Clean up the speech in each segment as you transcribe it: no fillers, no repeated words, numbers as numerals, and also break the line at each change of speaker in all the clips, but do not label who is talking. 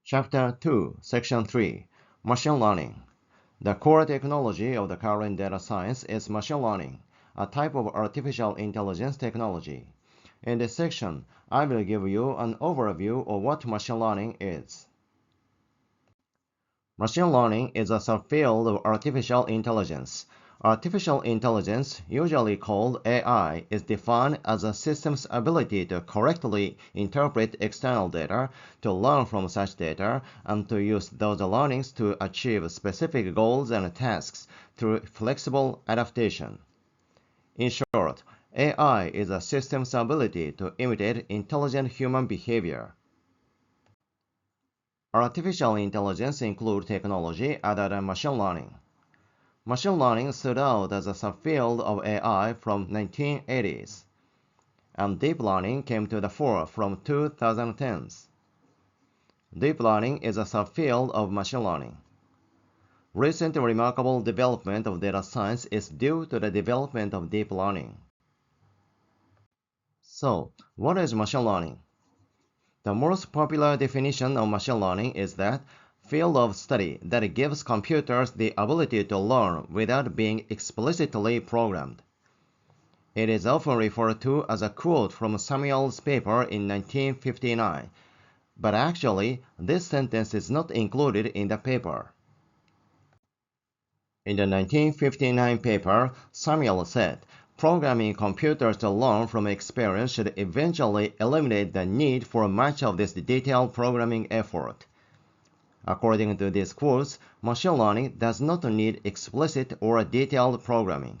Chapter 2, Section 3, Machine Learning. The core technology of the current data science is machine learning, a type of artificial intelligence technology. In this section, I will give you an overview of what machine learning is. Machine learning is a subfield of artificial intelligence. Artificial intelligence, usually called AI, is defined as a system's ability to correctly interpret external data, to learn from such data, and to use those learnings to achieve specific goals and tasks through flexible adaptation. In short, AI is a system's ability to imitate intelligent human behavior. Artificial intelligence includes technology other than machine learning. Machine learning stood out as a subfield of AI from 1980s, and deep learning came to the fore from 2010s. Deep learning is a subfield of machine learning. Recent remarkable development of data science is due to the development of deep learning. So, what is machine learning? The most popular definition of machine learning is that field of study that gives computers the ability to learn without being explicitly programmed. It is often referred to as a quote from Samuel's paper in 1959, but actually, this sentence is not included in the paper. In the 1959 paper, Samuel said, programming computers to learn from experience should eventually eliminate the need for much of this detailed programming effort. According to these quotes, machine learning does not need explicit or detailed programming.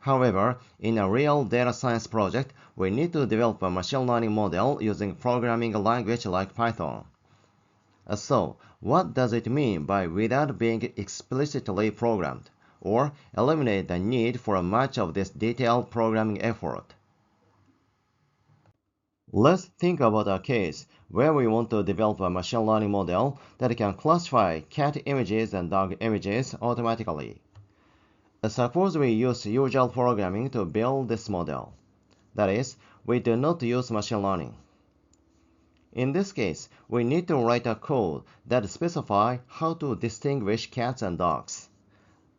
However, in a real data science project, we need to develop a machine learning model using programming language like Python. So, what does it mean by without being explicitly programmed, or eliminate the need for much of this detailed programming effort? Let's think about a case where we want to develop a machine learning model that can classify cat images and dog images automatically. Suppose we use usual programming to build this model. That is, we do not use machine learning. In this case, we need to write a code that specifies how to distinguish cats and dogs.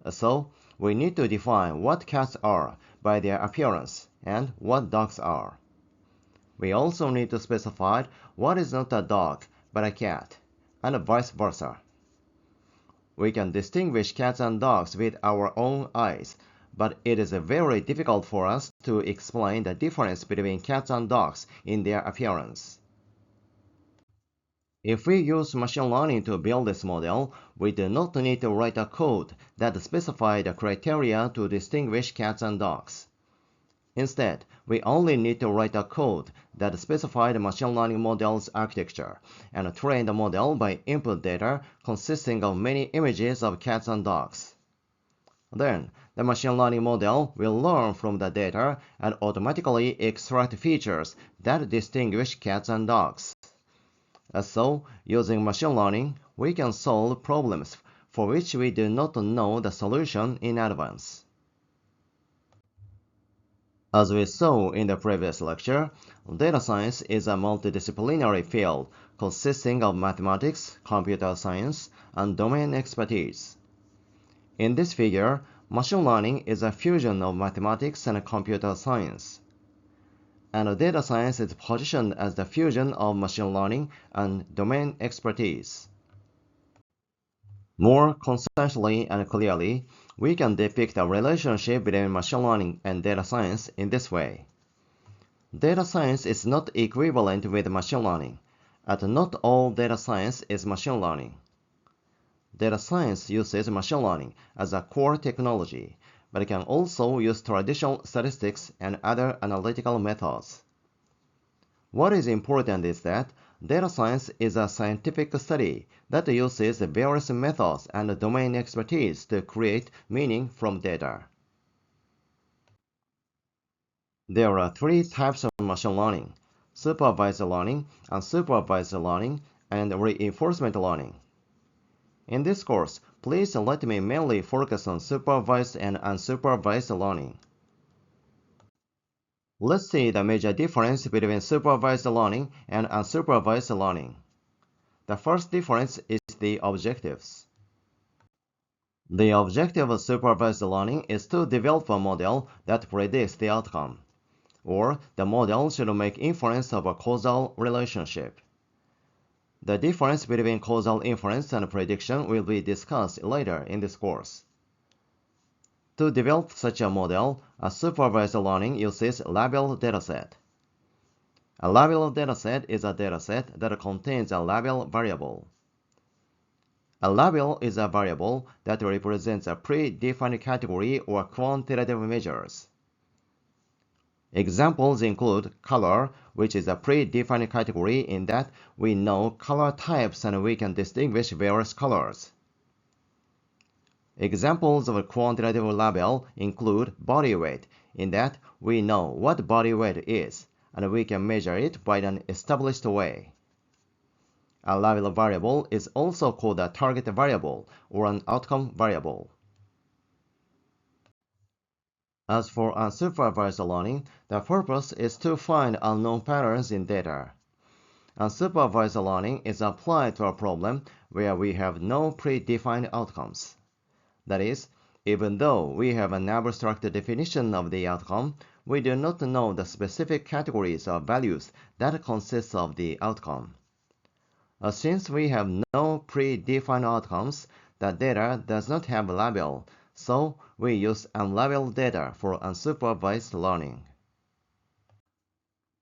So, we need to define what cats are by their appearance and what dogs are. We also need to specify what is not a dog but a cat, and vice versa. We can distinguish cats and dogs with our own eyes, but it is very difficult for us to explain the difference between cats and dogs in their appearance. If we use machine learning to build this model, we do not need to write a code that specifies the criteria to distinguish cats and dogs. Instead, we only need to write a code that specifies the machine learning model's architecture and train the model by input data consisting of many images of cats and dogs. Then, the machine learning model will learn from the data and automatically extract features that distinguish cats and dogs. So, using machine learning, we can solve problems for which we do not know the solution in advance. As we saw in the previous lecture, data science is a multidisciplinary field consisting of mathematics, computer science, and domain expertise. In this figure, machine learning is a fusion of mathematics and computer science. And data science is positioned as the fusion of machine learning and domain expertise. More concisely and clearly, we can depict a relationship between machine learning and data science in this way. Data science is not equivalent with machine learning, and not all data science is machine learning. Data science uses machine learning as a core technology, but it can also use traditional statistics and other analytical methods. What is important is that data science is a scientific study that uses various methods and domain expertise to create meaning from data. There are three types of machine learning: supervised learning, unsupervised learning, and reinforcement learning. In this course, please let me mainly focus on supervised and unsupervised learning. Let's see the major difference between supervised learning and unsupervised learning. The first difference is the objectives. The objective of supervised learning is to develop a model that predicts the outcome, or the model should make inference of a causal relationship. The difference between causal inference and prediction will be discussed later in this course. To develop such a model, a supervised learning uses a labeled dataset. A labeled dataset is a dataset that contains a label variable. A label is a variable that represents a predefined category or quantitative measures. Examples include color, which is a predefined category in that we know color types and we can distinguish various colors. Examples of a quantitative label include body weight, in that we know what body weight is, and we can measure it by an established way. A label variable is also called a target variable or an outcome variable. As for unsupervised learning, the purpose is to find unknown patterns in data. Unsupervised learning is applied to a problem where we have no predefined outcomes. That is, even though we have an abstract definition of the outcome, we do not know the specific categories of values that consist of the outcome. Since we have no predefined outcomes, the data does not have a label, so we use unlabeled data for unsupervised learning.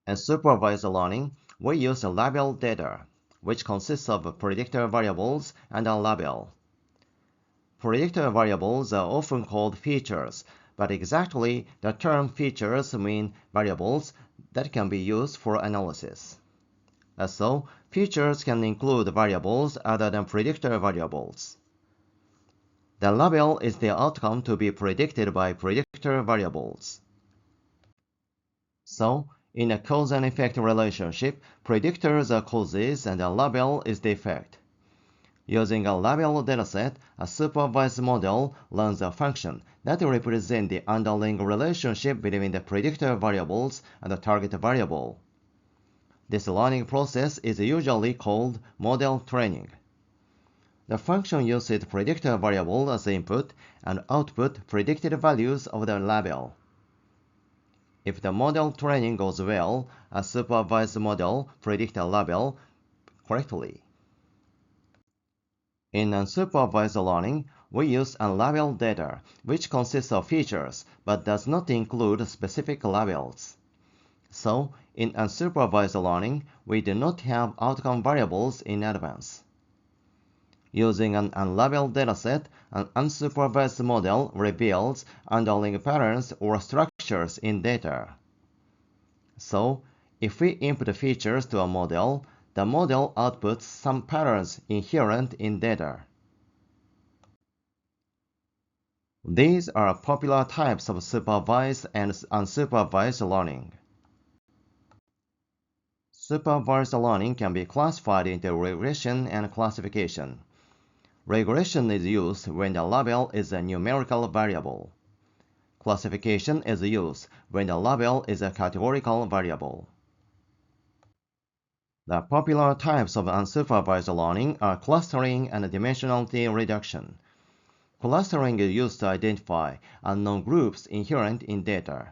In supervised learning, we use labeled data, which consists of predictor variables and a label. Predictor variables are often called features, but exactly the term features mean variables that can be used for analysis. So, features can include variables other than predictor variables. The label is the outcome to be predicted by predictor variables. So, in a cause and effect relationship, predictors are causes and a label is the effect. Using a label dataset, a supervised model learns a function that represents the underlying relationship between the predictor variables and the target variable. This learning process is usually called model training. The function uses predictor variable as input and output predicted values of the label. If the model training goes well, a supervised model predicts a label correctly. In unsupervised learning, we use unlabeled data, which consists of features but does not include specific labels. So, in unsupervised learning, we do not have outcome variables in advance. Using an unlabeled dataset, an unsupervised model reveals underlying patterns or structures in data. So, if we input features to a model, the model outputs some patterns inherent in data. These are popular types of supervised and unsupervised learning. Supervised learning can be classified into regression and classification. Regression is used when the label is a numerical variable. Classification is used when the label is a categorical variable. The popular types of unsupervised learning are clustering and dimensionality reduction. Clustering is used to identify unknown groups inherent in data.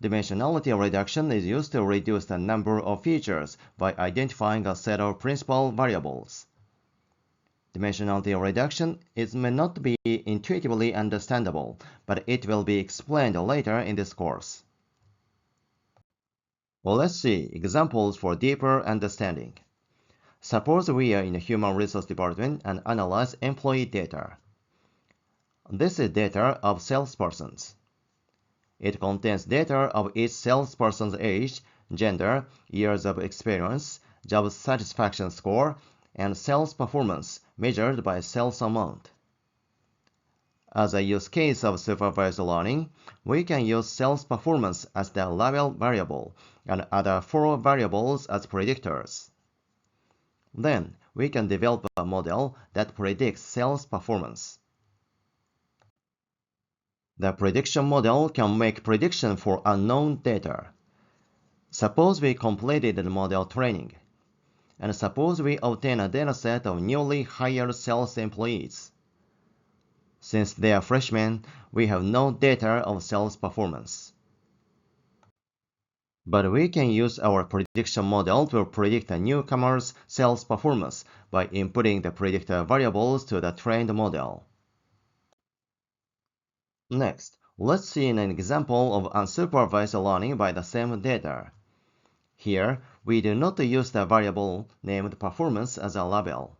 Dimensionality reduction is used to reduce the number of features by identifying a set of principal variables. Dimensionality reduction may not be intuitively understandable, but it will be explained later in this course. Well, let's see examples for deeper understanding. Suppose we are in the Human Resource Department and analyze employee data. This is data of salespersons. It contains data of each salesperson's age, gender, years of experience, job satisfaction score, and sales performance measured by sales amount. As a use case of supervised learning, we can use sales performance as the label variable and other 4 variables as predictors. Then, we can develop a model that predicts sales performance. The prediction model can make prediction for unknown data. Suppose we completed the model training. And suppose we obtain a dataset of newly hired sales employees. Since they are freshmen, we have no data of sales performance. But we can use our prediction model to predict a newcomer's sales performance by inputting the predictor variables to the trained model. Next, let's see an example of unsupervised learning by the same data. Here, we do not use the variable named performance as a label.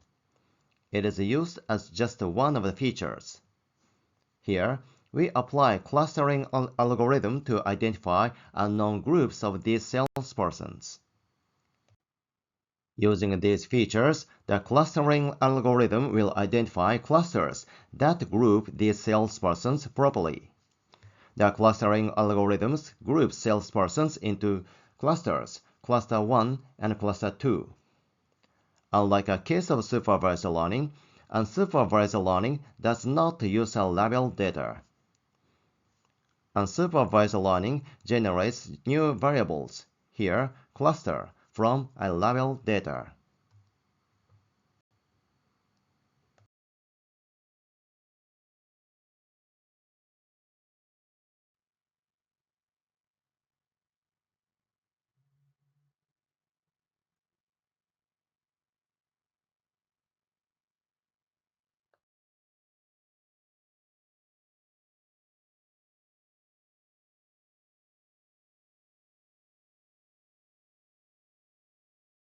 It is used as just one of the features. Here, we apply clustering algorithm to identify unknown groups of these salespersons. Using these features, the clustering algorithm will identify clusters that group these salespersons properly. The clustering algorithms group salespersons into clusters, cluster 1 and cluster 2. Unlike a case of supervised learning, unsupervised learning does not use a label data. Unsupervised learning generates new variables, here cluster, from a label data.